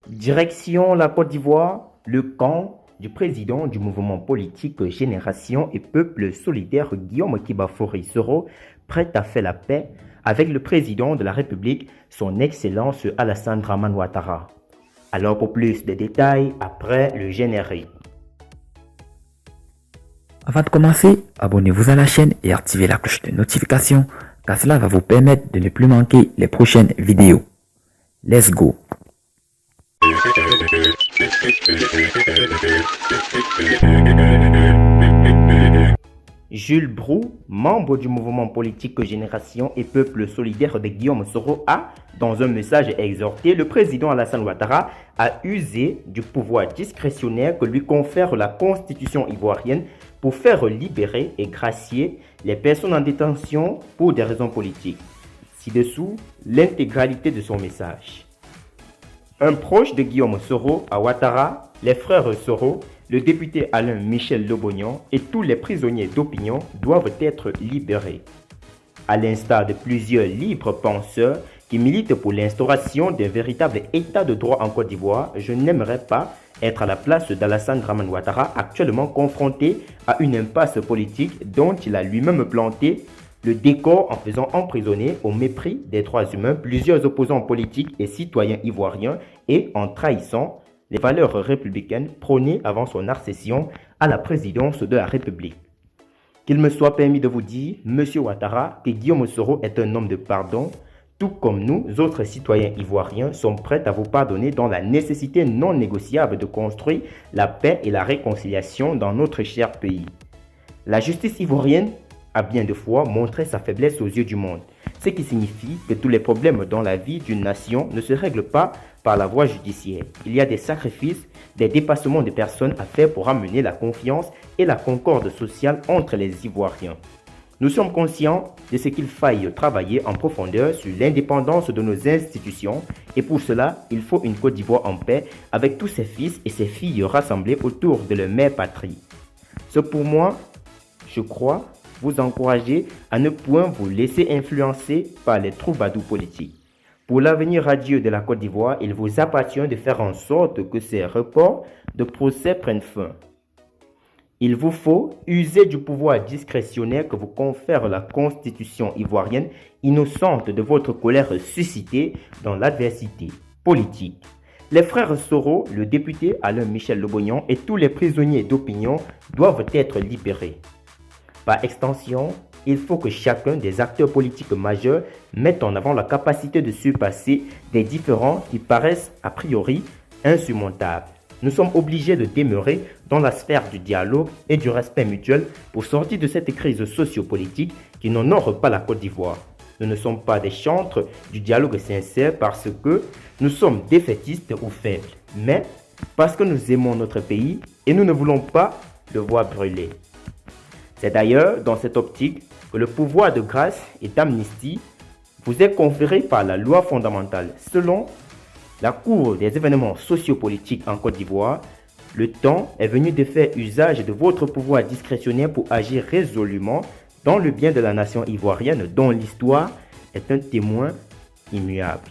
Direction la Côte d'Ivoire, le camp du président du mouvement politique Génération et Peuple Solidaire Guillaume Kibafori Soro prête à faire la paix avec le président de la République, son Excellence Alassane Dramane Ouattara. Alors pour plus de détails, après le générique. Avant de commencer, abonnez-vous à la chaîne et activez la cloche de notification car cela va vous permettre de ne plus manquer les prochaines vidéos. Let's go! Jules Brou, membre du mouvement politique Génération et Peuple Solidaire de Guillaume Soro, a, dans un message exhorté le président Alassane Ouattara à user du pouvoir discrétionnaire que lui confère la constitution ivoirienne pour faire libérer et gracier les personnes en détention pour des raisons politiques. Ci-dessous, l'intégralité de son message. Un proche de Guillaume Soro à Ouattara, les frères Soro, le député Alain Michel Lobognon et tous les prisonniers d'opinion doivent être libérés. À l'instar de plusieurs libres penseurs qui militent pour l'instauration d'un véritable état de droit en Côte d'Ivoire, je n'aimerais pas être à la place d'Alassane Dramane Ouattara, actuellement confronté à une impasse politique dont il a lui-même planté le décor en faisant emprisonner au mépris des droits humains plusieurs opposants politiques et citoyens ivoiriens et en trahissant les valeurs républicaines prônées avant son accession à la présidence de la République. Qu'il me soit permis de vous dire, Monsieur Ouattara, que Guillaume Soro est un homme de pardon, tout comme nous, autres citoyens ivoiriens, sont prêts à vous pardonner dans la nécessité non négociable de construire la paix et la réconciliation dans notre cher pays. La justice ivoirienne a bien de fois montré sa faiblesse aux yeux du monde, ce qui signifie que tous les problèmes dans la vie d'une nation ne se règlent pas par la voie judiciaire. Il y a des sacrifices, des dépassements de personnes à faire pour amener la confiance et la concorde sociale entre les Ivoiriens. Nous sommes conscients de ce qu'il faille travailler en profondeur sur l'indépendance de nos institutions et pour cela, il faut une Côte d'Ivoire en paix avec tous ses fils et ses filles rassemblés autour de leur mère patrie. C'est pour moi, je crois, vous encourager à ne point vous laisser influencer par les troubadours politiques. Pour l'avenir radieux de la Côte d'Ivoire, il vous appartient de faire en sorte que ces reports de procès prennent fin. Il vous faut user du pouvoir discrétionnaire que vous confère la constitution ivoirienne, innocente de votre colère suscitée dans l'adversité politique. Les frères Soro, le député Alain Michel Lobognon et tous les prisonniers d'opinion doivent être libérés. Par extension, il faut que chacun des acteurs politiques majeurs mette en avant la capacité de surpasser des différends qui paraissent a priori insurmontables. Nous sommes obligés de demeurer dans la sphère du dialogue et du respect mutuel pour sortir de cette crise sociopolitique qui n'honore pas la Côte d'Ivoire. Nous ne sommes pas des chantres du dialogue sincère parce que nous sommes défaitistes ou faibles, mais parce que nous aimons notre pays et nous ne voulons pas le voir brûler. C'est d'ailleurs dans cette optique que le pouvoir de grâce et d'amnistie vous est conféré par la loi fondamentale. Selon la Cour des événements sociopolitiques en Côte d'Ivoire, le temps est venu de faire usage de votre pouvoir discrétionnaire pour agir résolument dans le bien de la nation ivoirienne dont l'histoire est un témoin immuable.